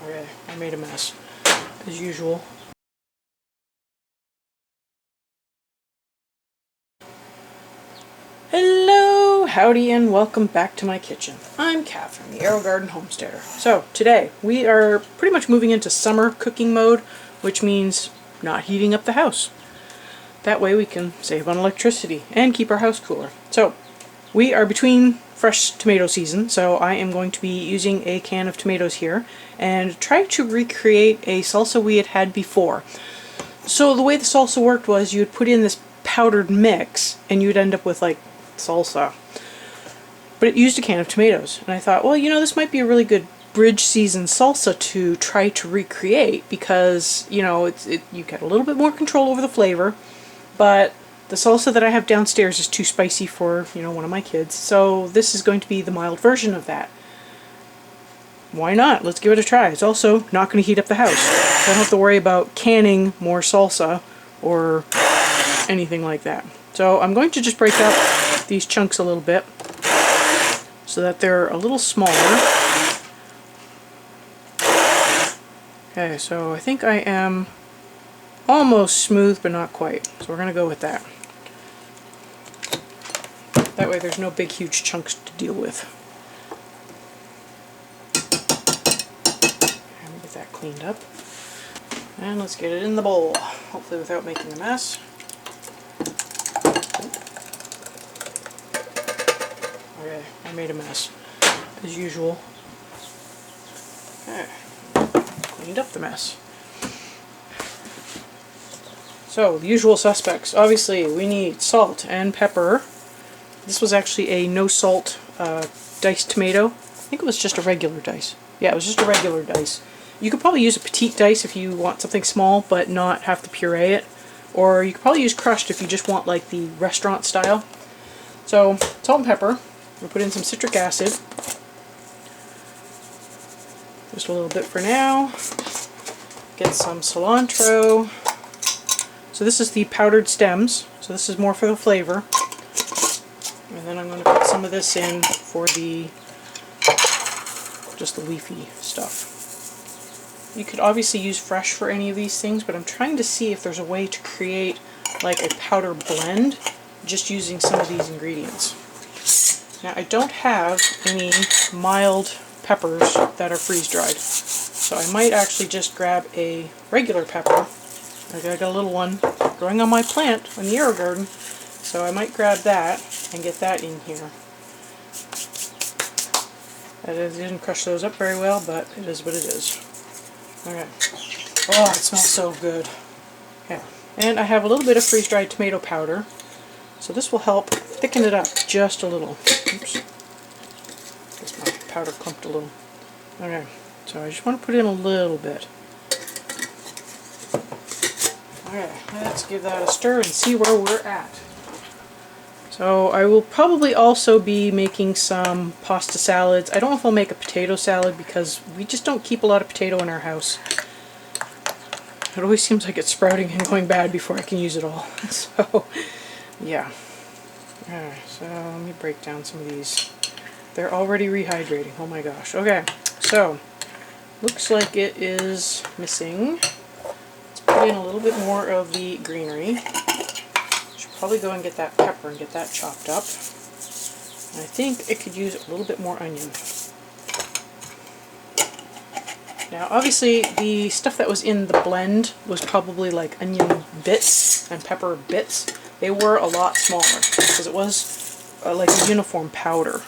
Okay, I made a mess, as usual. Hello, howdy, and welcome back to my kitchen. I'm Kathryn, the Aerogarden Homesteader. So today we are pretty much moving into summer cooking mode, which means not heating up the house. That way we can save on electricity and keep our house cooler. So we are between fresh tomato season, so I am going to be using a can of tomatoes here and try to recreate a salsa we had before. So the way the salsa worked was you would put in this powdered mix and you'd end up with like salsa. But it used a can of tomatoes, and I thought, well, you know, this might be a really good bridge season salsa to try to recreate because, you know, you get a little bit more control over the flavor, but the salsa that I have downstairs is too spicy for, you know, one of my kids, so this is going to be the mild version of that. Why not? Let's give it a try. It's also not going to heat up the house. So I don't have to worry about canning more salsa or anything like that. So I'm going to just break up these chunks a little bit so that they're a little smaller. Okay, so I think I am almost smooth, but not quite. So we're going to go with that. That way there's no big huge chunks to deal with. And get that cleaned up. And let's get it in the bowl, hopefully without making a mess. Okay, I made a mess, as usual. Okay, cleaned up the mess. So, the usual suspects. Obviously, we need salt and pepper. This was actually a no-salt diced tomato. I think it was just a regular dice. Yeah, it was just a regular dice. You could probably use a petite dice if you want something small, but not have to puree it. Or you could probably use crushed if you just want like the restaurant style. So, salt and pepper. We'll put in some citric acid. Just a little bit for now. Get some cilantro. So this is the powdered stems, so this is more for the flavor. And then I'm going to put some of this in for the just the leafy stuff. You could obviously use fresh for any of these things, but I'm trying to see if there's a way to create like a powder blend just using some of these ingredients. Now I don't have any mild peppers that are freeze-dried, so I might actually just grab a regular pepper. I got a little one growing on my plant in the Aerogarden, so I might grab that and get that in here. I didn't crush those up very well, but it is what it is. Okay. Oh, it smells so good. Okay. And I have a little bit of freeze-dried tomato powder, so this will help thicken it up just a little. Oops. Guess my powder clumped a little. Okay. So I just want to put in a little bit. Okay, let's give that a stir and see where we're at. So I will probably also be making some pasta salads. I don't know if I'll make a potato salad because we just don't keep a lot of potato in our house. It always seems like it's sprouting and going bad before I can use it all. So, yeah. Alright, so let me break down some of these. They're already rehydrating. Oh my gosh. Okay, so looks like it is missing. Put in a little bit more of the greenery. Should probably go and get that pepper and get that chopped up. And I think it could use a little bit more onion. Now obviously the stuff that was in the blend was probably like onion bits and pepper bits. They were a lot smaller because it was like a uniform powder.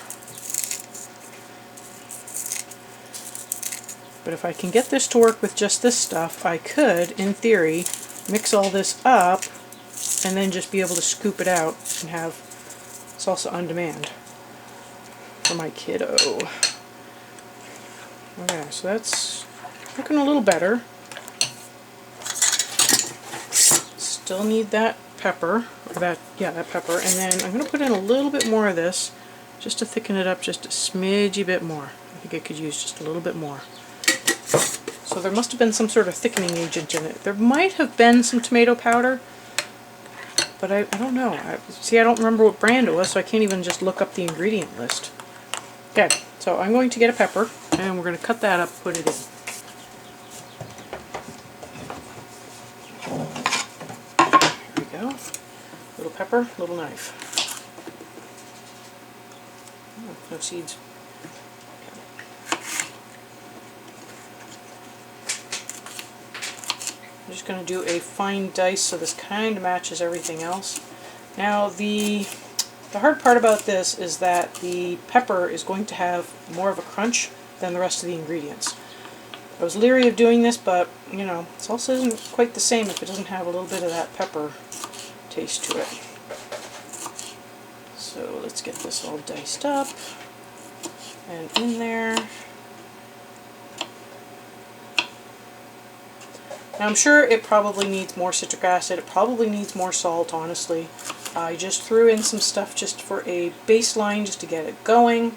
But if I can get this to work with just this stuff, I could, in theory, mix all this up and then just be able to scoop it out and have salsa on demand for my kiddo. Okay, so that's looking a little better. Still need that pepper, or that pepper, and then I'm going to put in a little bit more of this just to thicken it up just a smidgy bit more. I think I could use just a little bit more. So there must have been some sort of thickening agent in it. There might have been some tomato powder, but I don't know. See, I don't remember what brand it was, so I can't even just look up the ingredient list. Okay, so I'm going to get a pepper, and we're going to cut that up, put it in. There we go. Little pepper, little knife. Oh, no seeds. I'm just going to do a fine dice so this kind of matches everything else. Now the hard part about this is that the pepper is going to have more of a crunch than the rest of the ingredients. I was leery of doing this, but you know, salsa isn't quite the same if it doesn't have a little bit of that pepper taste to it. So let's get this all diced up and in there. Now I'm sure it probably needs more citric acid, it probably needs more salt, honestly. I just threw in some stuff just for a baseline, just to get it going.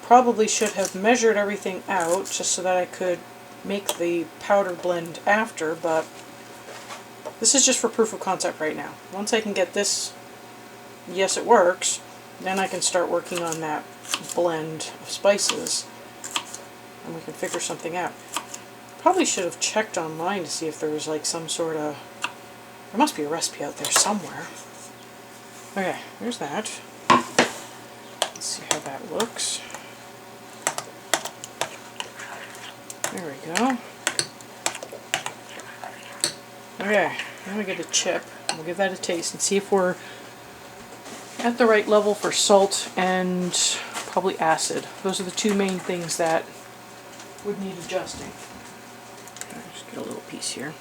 Probably should have measured everything out just so that I could make the powder blend after, but this is just for proof of concept right now. Once I can get this, yes it works, then I can start working on that blend of spices and we can figure something out. Probably should have checked online to see if there was like some sort of, there must be a recipe out there somewhere. Okay, there's that. Let's see how that looks. There we go. Okay, now we get a chip. We'll give that a taste and see if we're at the right level for salt and probably acid. Those are the two main things that would need adjusting. Okay, just get a little piece here.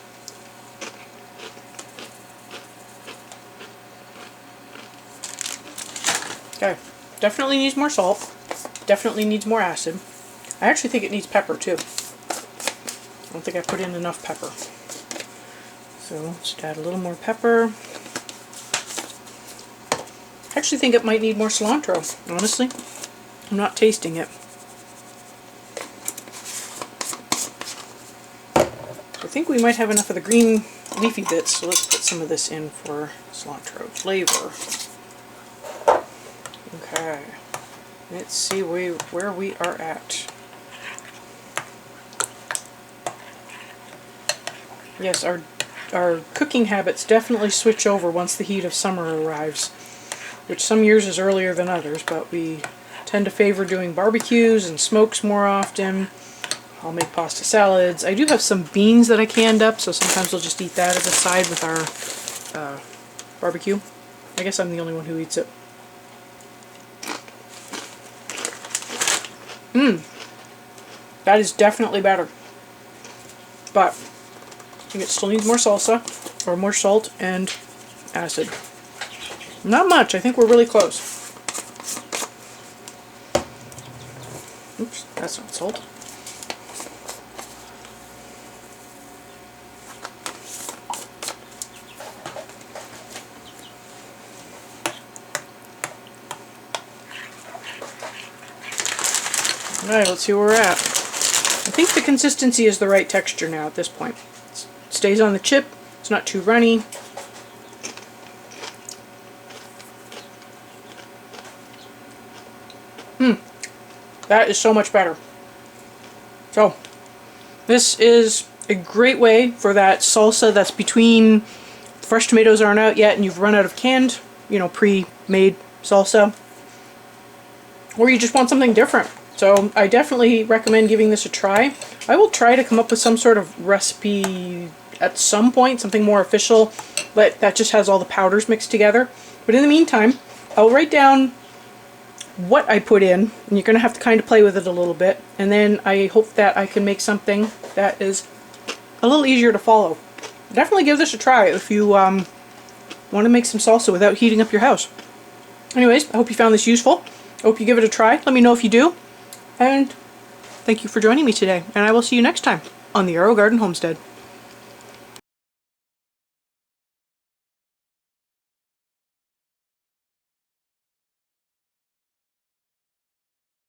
Okay, definitely needs more salt, definitely needs more acid. I actually think it needs pepper too. I don't think I put in enough pepper. So let's add a little more pepper. I actually think it might need more cilantro, honestly. I'm not tasting it. I think we might have enough of the green leafy bits, so let's put some of this in for cilantro flavor. Okay, let's see where we are at. Yes, our cooking habits definitely switch over once the heat of summer arrives, which some years is earlier than others, but we tend to favor doing barbecues and smokes more often. I'll make pasta salads. I do have some beans that I canned up, so sometimes we'll just eat that as a side with our barbecue. I guess I'm the only one who eats it. That is definitely better. But I think it still needs more salsa, or more salt and acid. Not much, I think we're really close. Oops, that's not salt. Alright, let's see where we're at. I think the consistency is the right texture now at this point. It stays on the chip, it's not too runny. That is so much better. So, this is a great way for that salsa that's between the fresh tomatoes aren't out yet and you've run out of canned, you know, pre-made salsa. Or you just want something different. So I definitely recommend giving this a try. I will try to come up with some sort of recipe at some point, something more official, but that just has all the powders mixed together. But in the meantime, I'll write down what I put in, and you're going to have to kind of play with it a little bit, and then I hope that I can make something that is a little easier to follow. Definitely give this a try if you want to make some salsa without heating up your house. Anyways, I hope you found this useful. I hope you give it a try. Let me know if you do. And thank you for joining me today, and I will see you next time on the Aerogarden Homestead.